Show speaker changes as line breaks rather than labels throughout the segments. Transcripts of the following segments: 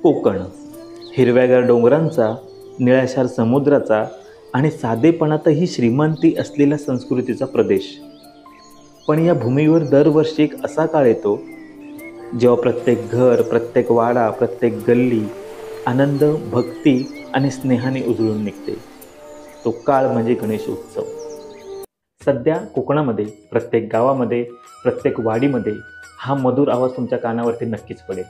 कोकण हिरव्यागार डोंगरांचा, निळाशार समुद्राचा आणि साधेपणातही श्रीमंती असलेला संस्कृतीचा प्रदेश. पण या भूमीवर दरवर्षी एक असा काळ येतो जेव्हा प्रत्येक घर, प्रत्येक वाडा, प्रत्येक गल्ली आनंद, भक्ती आणि स्नेहाने उजळून निघते. तो काळ म्हणजे गणेशोत्सव. सध्या कोकणामध्ये प्रत्येक गावामध्ये, प्रत्येक वाडीमध्ये हा मधुर आवाज तुमच्या कानावरती नक्कीच पडेल.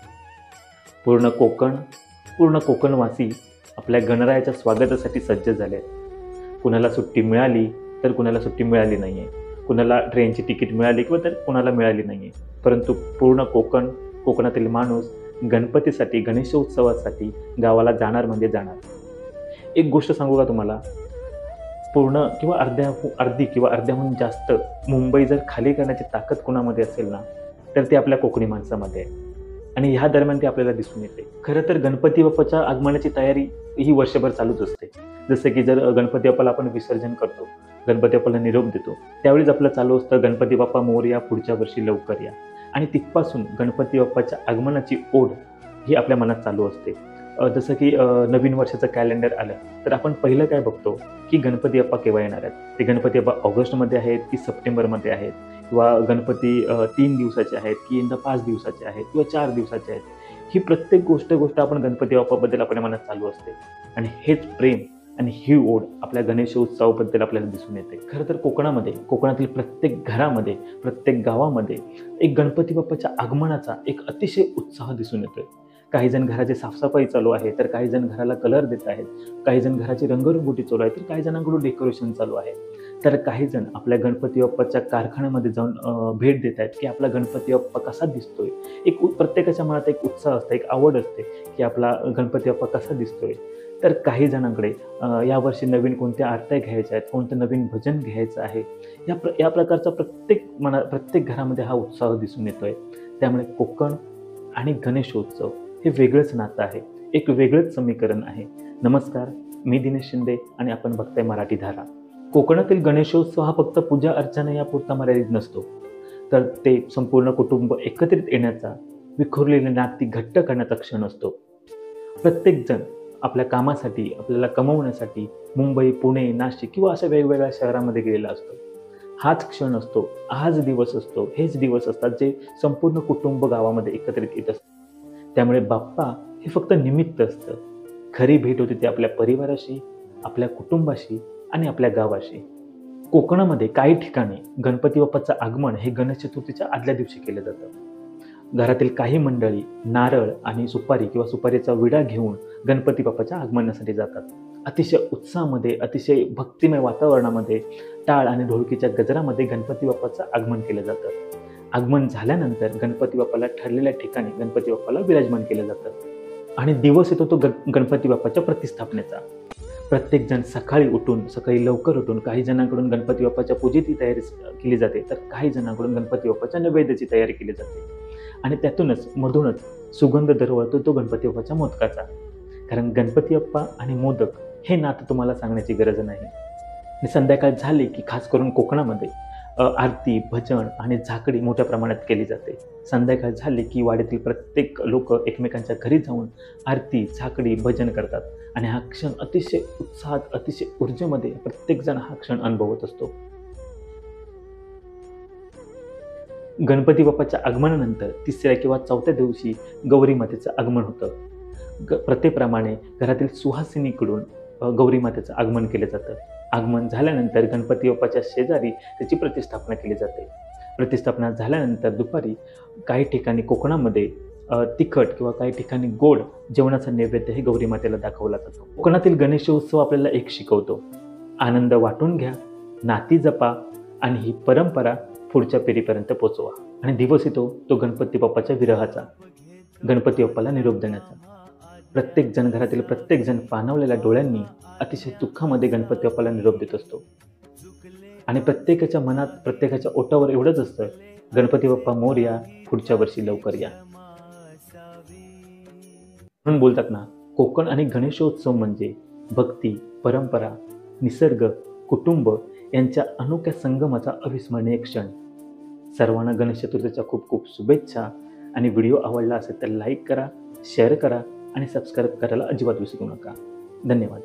पूर्ण कोकणवासी आपल्या गणरायाच्या स्वागतासाठी सज्ज झाले आहेत. कुणाला सुट्टी मिळाली तर कुणाला सुट्टी मिळाली नाही आहे, कुणाला ट्रेनची तिकीट मिळाली किंवा तर कुणाला मिळाली नाही आहे, परंतु पूर्ण कोकणातील माणूस गणपतीसाठी, गणेशोत्सवासाठी गावाला जाणार म्हणजे जाणार. एक गोष्ट सांगू का तुम्हाला, पूर्ण किंवा अर्धी किंवा अर्ध्याहून जास्त मुंबई जर खाली करण्याची ताकद कोणामध्ये असेल ना, तर ती आपल्या कोकणी माणसामध्ये आहे. आणि ह्या दरम्यान ती आपल्याला दिसून येते. खरं तर गणपती बाप्पाच्या आगमनाची तयारी ही वर्षभर चालूच असते. जसं की जर गणपती बाप्पाला आपण विसर्जन करतो, गणपती बाप्पाला निरोप देतो, त्यावेळीच आपलं चालू असतं गणपती बाप्पा मोरया, पुढच्या वर्षी लवकर या. आणि तिथपासून गणपती बाप्पाच्या आगमनाची ओढ ही आपल्या मनात चालू असते. जसं की नवीन वर्षाचं कॅलेंडर आलं तर आपण पहिलं काय बघतो की गणपती बाप्पा केव्हा येणार आहेत. ते गणपती बाप्पा ऑगस्टमध्ये आहेत की सप्टेंबरमध्ये आहेत, किंवा गणपती 3 दिवसाचे आहेत की यंदा 5 दिवसाचे आहेत किंवा 4 दिवसाचे आहेत. ही प्रत्येक गोष्ट आपण गणपती बाप्पाबद्दल आपल्या मनात चालू असते. आणि हेच प्रेम आणि ही ओढ आपल्या गणेशोत्सवाबद्दल आपल्याला दिसून येते. खरं तर कोकणातील प्रत्येक घरामध्ये, प्रत्येक गावामध्ये एक गणपती बाप्पाच्या आगमनाचा एक अतिशय उत्साह दिसून येतोय. काही जण घराची साफसफाई चालू आहे, तर काही जण घराला कलर देत आहेत, काही जण घराची रंगरंगोटी चालू आहे, तर काही जणांकडून डेकोरेशन चालू आहे, तर काही जण आपल्या गणपती बाप्पाच्या कारखान्यामध्ये जाऊन भेट देत आहेत की आपला गणपती बाप्पा कसा दिसतोय. प्रत्येकाच्या मनात एक उत्साह असते, एक आवड असते की आपला गणपती बाप्पा कसा दिसतोय. तर काही जणांकडे यावर्षी नवीन कोणत्या आरत्या घ्यायच्या आहेत, कोणतं नवीन भजन घ्यायचं आहे, या प्रकारचा प्रत्येक घरामध्ये हा उत्साह दिसून येतोय. त्यामुळे कोकण आणि गणेशोत्सव हे वेगळंच नातं आहे, एक वेगळंच समीकरण आहे. नमस्कार, मी दिनेश शिंदे आणि आपण बघताय मराठी धारा. कोकणातील गणेशोत्सव हा फक्त पूजा अर्चना यापुरता मर्यादित नसतो, तर ते संपूर्ण कुटुंब एकत्रित येण्याचा, विखुरलेली नाती घट्ट करण्याचा क्षण असतो. प्रत्येक जण आपल्या कामासाठी, आपल्याला कमवण्यासाठी मुंबई, पुणे, नाशिक किंवा अशा वेगवेगळ्या शहरामध्ये गेलेला असतो. हाच क्षण असतो, हाच दिवस असतो, हेच दिवस असतात जे संपूर्ण कुटुंब गावामध्ये एकत्रित येत असतं. त्यामुळे बाप्पा हे फक्त निमित्त असतं. खरी भेट होती ती आपल्या परिवाराशी, आपल्या कुटुंबाशी आणि आपल्या गावाशी. कोकणामध्ये काही ठिकाणी गणपती बाप्पाचं आगमन हे गणेश चतुर्थीच्या आदल्या दिवशी केलं जातं. घरातील काही मंडळी नारळ आणि सुपारी किंवा सुपारीचा विडा घेऊन गणपती बाप्पाच्या आगमनासाठी जातात. अतिशय उत्साहामध्ये, अतिशय भक्तिमय वातावरणामध्ये टाळ आणि ढोलकीच्या गजरामध्ये गणपती बाप्पाचं आगमन केलं जातं. आगमन झाल्यानंतर गणपती बाप्पाला ठरलेल्या ठिकाणी गणपती बाप्पाला विराजमान केलं जातं. आणि दिवस येतो तो गणपती बाप्पाच्या प्रतिष्ठापनेचा. प्रत्येक जण सकाळी लवकर उठून काही जणांकडून गणपती बाप्पाच्या पूजेची तयारी केली जाते, तर काही जणांकडून गणपती बाप्पाच्या नैवेद्याची तयारी केली जाते. आणि मधूनच सुगंध दरवळतो तो गणपती बाप्पाच्या मोदकाचा. कारण गणपती बाप्पा आणि मोदक हे नातं तुम्हाला सांगण्याची गरज नाही. आणि संध्याकाळ झाली की खास करून कोकणामध्ये आरती, भजन आणि झाकडी मोठ्या प्रमाणात केली जाते. संध्याकाळ झाली की वाडीतील प्रत्येक लोक एकमेकांच्या घरी जाऊन आरती, झाकडी, भजन करतात. आणि हा क्षण अतिशय उत्साहात, अतिशय ऊर्जेमध्ये प्रत्येकजण हा क्षण अनुभवत असतो. गणपती बाप्पाच्या आगमनानंतर 3ऱ्या किंवा 4थ्या दिवशी गौरी मातेचं आगमन होतं. प्रथेप्रमाणे घरातील सुहासिनीकडून गौरी मातेचं आगमन केलं जातं. आगमन झाल्यानंतर गणपती बाप्पाच्या शेजारी त्याची प्रतिष्ठापना केली जाते. प्रतिष्ठापना झाल्यानंतर दुपारी काही ठिकाणी कोकणामध्ये तिखट किंवा काही ठिकाणी गोड जेवणाचा नैवेद्य हे गौरी मातेला दाखवला जातो. कोकणातील गणेशोत्सव आपल्याला एक शिकवतो: आनंद वाटून घ्या, नाती जपा आणि ही परंपरा पुढच्या पिढीपर्यंत पोचवा. आणि दिवस येतो तो गणपती बाप्पाच्या विरहाचा, गणपती बाप्पाला निरोप देण्याचा. घरातील प्रत्येक जण पाणावलेल्या डोळ्यांनी अतिशय दुःखामध्ये गणपती बाप्पाला निरोप देत असतो. आणि प्रत्येकाच्या मनात, प्रत्येकाच्या ओठावर एवढंच असतं: गणपती बाप्पा मोरया, पुढच्या वर्षी लवकर या. म्हणून बोलतात ना, कोकण आणि गणेशोत्सव म्हणजे भक्ती, परंपरा, निसर्ग, कुटुंब यांच्या अनोख्या संगमाचा अविस्मरणीय क्षण. सर्वांना गणेश चतुर्थीच्या खूप खूप शुभेच्छा. आणि व्हिडिओ आवडला असेल तर लाईक करा, शेअर करा आणि सबस्क्राईब करायला अजिबात विसरू नका. धन्यवाद.